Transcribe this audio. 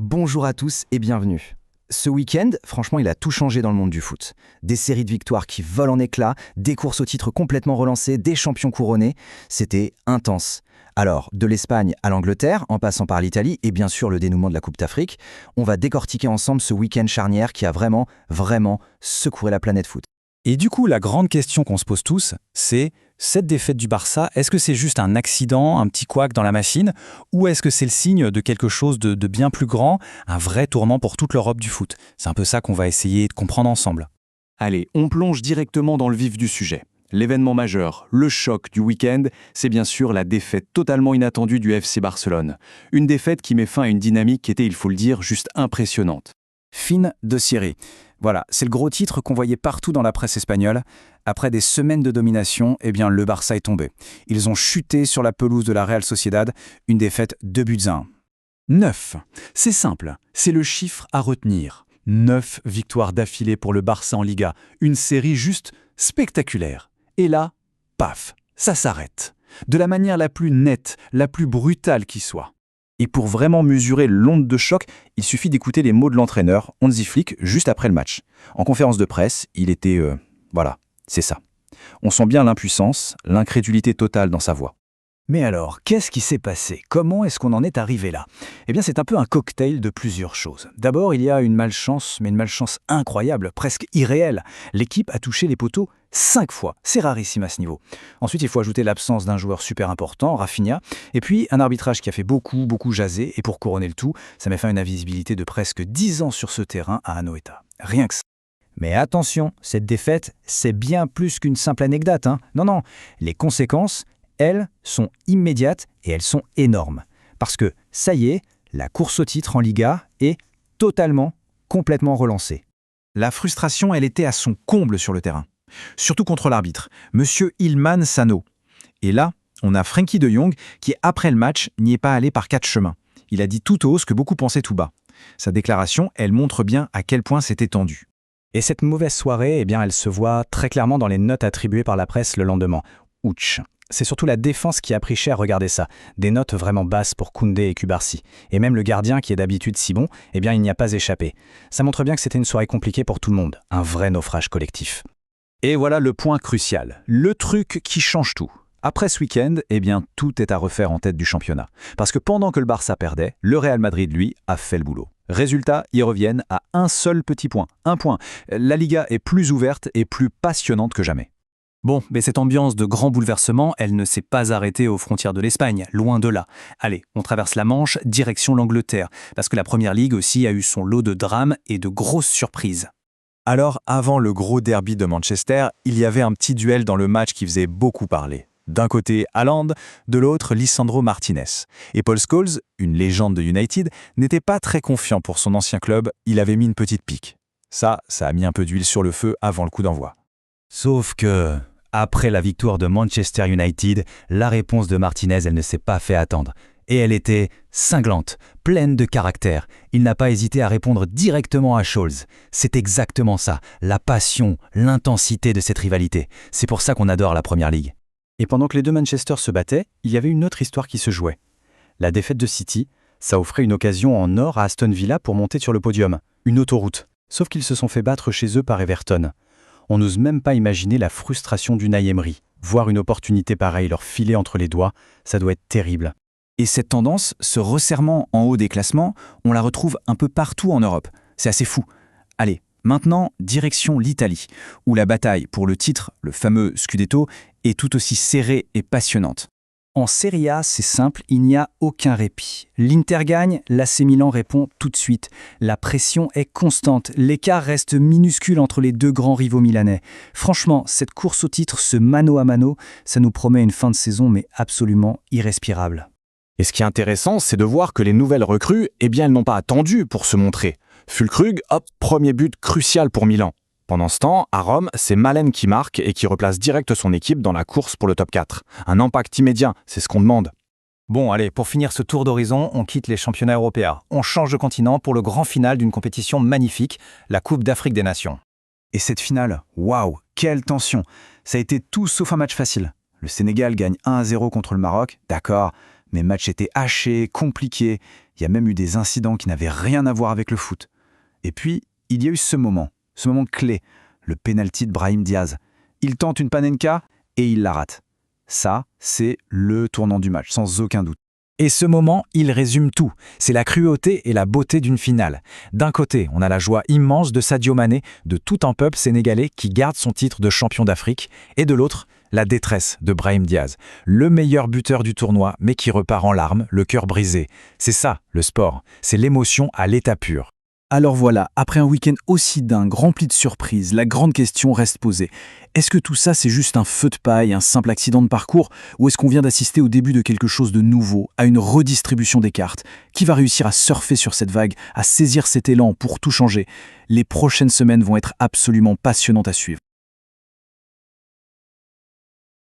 Bonjour à tous et bienvenue. Ce week-end, franchement, il a tout changé dans le monde du foot. Des séries de victoires qui volent en éclats, des courses au titre complètement relancées, des champions couronnés. C'était intense. Alors, de l'Espagne à l'Angleterre, en passant par l'Italie et bien sûr le dénouement de la Coupe d'Afrique, on va décortiquer ensemble ce week-end charnière qui a vraiment secoué la planète foot. Et du coup, la grande question qu'on se pose tous, c'est cette défaite du Barça, est-ce que c'est juste un accident, un petit couac dans la machine, ou est-ce que c'est le signe de quelque chose de bien plus grand, un vrai tournant pour toute l'Europe du foot? C'est un peu ça qu'on va essayer de comprendre ensemble. Allez, on plonge directement dans le vif du sujet. L'événement majeur, le choc du week-end, c'est bien sûr la défaite totalement inattendue du FC Barcelone. Une défaite qui met fin à une dynamique qui était, il faut le dire, juste impressionnante. Fin de série. Voilà, c'est le gros titre qu'on voyait partout dans la presse espagnole. Après des semaines de domination, le Barça est tombé. Ils ont chuté sur la pelouse de la Real Sociedad, une défaite 2-1. 9. C'est simple, c'est le chiffre à retenir. 9 victoires d'affilée pour le Barça en Liga, une série juste spectaculaire. Et là, paf, ça s'arrête. De la manière la plus nette, la plus brutale qui soit. Et pour vraiment mesurer l'onde de choc, il suffit d'écouter les mots de l'entraîneur, Hansi Flick, juste après le match. En conférence de presse, il était... voilà, c'est ça. On sent bien l'impuissance, l'incrédulité totale dans sa voix. Mais alors, qu'est-ce qui s'est passé? Comment est-ce qu'on en est arrivé là? C'est un peu un cocktail de plusieurs choses. D'abord, il y a une malchance, mais une malchance incroyable, presque irréelle. L'équipe a touché les poteaux 5 fois. C'est rarissime à ce niveau. Ensuite, il faut ajouter l'absence d'un joueur super important, Rafinha, et puis un arbitrage qui a fait beaucoup jaser, et pour couronner le tout, ça met fin à une invisibilité de presque 10 ans sur ce terrain à Anoeta. Rien que ça. Mais attention, cette défaite, c'est bien plus qu'une simple anecdote. Non, les conséquences, elles, sont immédiates et elles sont énormes. Parce que, ça y est, la course au titre en Liga est complètement relancée. La frustration, elle était à son comble sur le terrain. Surtout contre l'arbitre, Monsieur Ilman Sano. Et là, on a Frenkie de Jong qui, après le match, n'y est pas allé par 4 chemins. Il a dit tout haut ce que beaucoup pensaient tout bas. Sa déclaration, elle montre bien à quel point c'était tendu. Et cette mauvaise soirée, elle se voit très clairement dans les notes attribuées par la presse le lendemain. Ouch. C'est surtout la défense qui a pris cher, regardez ça. Des notes vraiment basses pour Koundé et Cubarsí. Et même le gardien, qui est d'habitude si bon, il n'y a pas échappé. Ça montre bien que c'était une soirée compliquée pour tout le monde. Un vrai naufrage collectif. Et voilà le point crucial, le truc qui change tout. Après ce week-end, tout est à refaire en tête du championnat. Parce que pendant que le Barça perdait, le Real Madrid, lui, a fait le boulot. Résultat, ils reviennent à un seul petit point. Un point. La Liga est plus ouverte et plus passionnante que jamais. Bon, mais cette ambiance de grand bouleversement, elle ne s'est pas arrêtée aux frontières de l'Espagne, loin de là. Allez, on traverse la Manche, direction l'Angleterre, parce que la Première Ligue aussi a eu son lot de drames et de grosses surprises. Alors, avant le gros derby de Manchester, il y avait un petit duel dans le match qui faisait beaucoup parler. D'un côté, Haaland, de l'autre, Lisandro Martinez. Et Paul Scholes, une légende de United, n'était pas très confiant pour son ancien club, il avait mis une petite pique. Ça a mis un peu d'huile sur le feu avant le coup d'envoi. Sauf que, après la victoire de Manchester United, la réponse de Martinez, elle ne s'est pas fait attendre. Et elle était cinglante, pleine de caractère. Il n'a pas hésité à répondre directement à Scholes. C'est exactement ça, la passion, l'intensité de cette rivalité. C'est pour ça qu'on adore la Première Ligue. Et pendant que les deux Manchester se battaient, il y avait une autre histoire qui se jouait. La défaite de City, ça offrait une occasion en or à Aston Villa pour monter sur le podium. Une autoroute. Sauf qu'ils se sont fait battre chez eux par Everton. On n'ose même pas imaginer la frustration d'Unai Emery. Voir une opportunité pareille leur filer entre les doigts, ça doit être terrible. Et cette tendance, ce resserrement en haut des classements, on la retrouve un peu partout en Europe. C'est assez fou. Allez, maintenant, direction l'Italie, où la bataille pour le titre, le fameux Scudetto, est tout aussi serrée et passionnante. En Serie A, c'est simple, il n'y a aucun répit. L'Inter gagne, l'AC Milan répond tout de suite. La pression est constante, l'écart reste minuscule entre les deux grands rivaux milanais. Franchement, cette course au titre, ce mano à mano, ça nous promet une fin de saison mais absolument irrespirable. Et ce qui est intéressant, c'est de voir que les nouvelles recrues, elles n'ont pas attendu pour se montrer. Füllkrug, hop, premier but crucial pour Milan. Pendant ce temps, à Rome, c'est Malen qui marque et qui replace direct son équipe dans la course pour le top 4. Un impact immédiat, c'est ce qu'on demande. Bon, allez, pour finir ce tour d'horizon, on quitte les championnats européens. On change de continent pour le grand final d'une compétition magnifique, la Coupe d'Afrique des Nations. Et cette finale, waouh, quelle tension! Ça a été tout sauf un match facile. Le Sénégal gagne 1-0 contre le Maroc, d'accord, Mais le match était haché, compliqué. Il y a même eu des incidents qui n'avaient rien à voir avec le foot. Et puis, il y a eu ce moment clé, le penalty de Brahim Diaz. Il tente une panenka et il la rate. Ça, c'est le tournant du match, sans aucun doute. Et ce moment, il résume tout. C'est la cruauté et la beauté d'une finale. D'un côté, on a la joie immense de Sadio Mané, de tout un peuple sénégalais qui garde son titre de champion d'Afrique, et de l'autre, la détresse de Brahim Diaz, le meilleur buteur du tournoi, mais qui repart en larmes, le cœur brisé. C'est ça, le sport. C'est l'émotion à l'état pur. Alors voilà, après un week-end aussi dingue, rempli de surprises, la grande question reste posée. Est-ce que tout ça c'est juste un feu de paille, un simple accident de parcours, ou est-ce qu'on vient d'assister au début de quelque chose de nouveau, à une redistribution des cartes? Qui va réussir à surfer sur cette vague, à saisir cet élan pour tout changer? Les prochaines semaines vont être absolument passionnantes à suivre.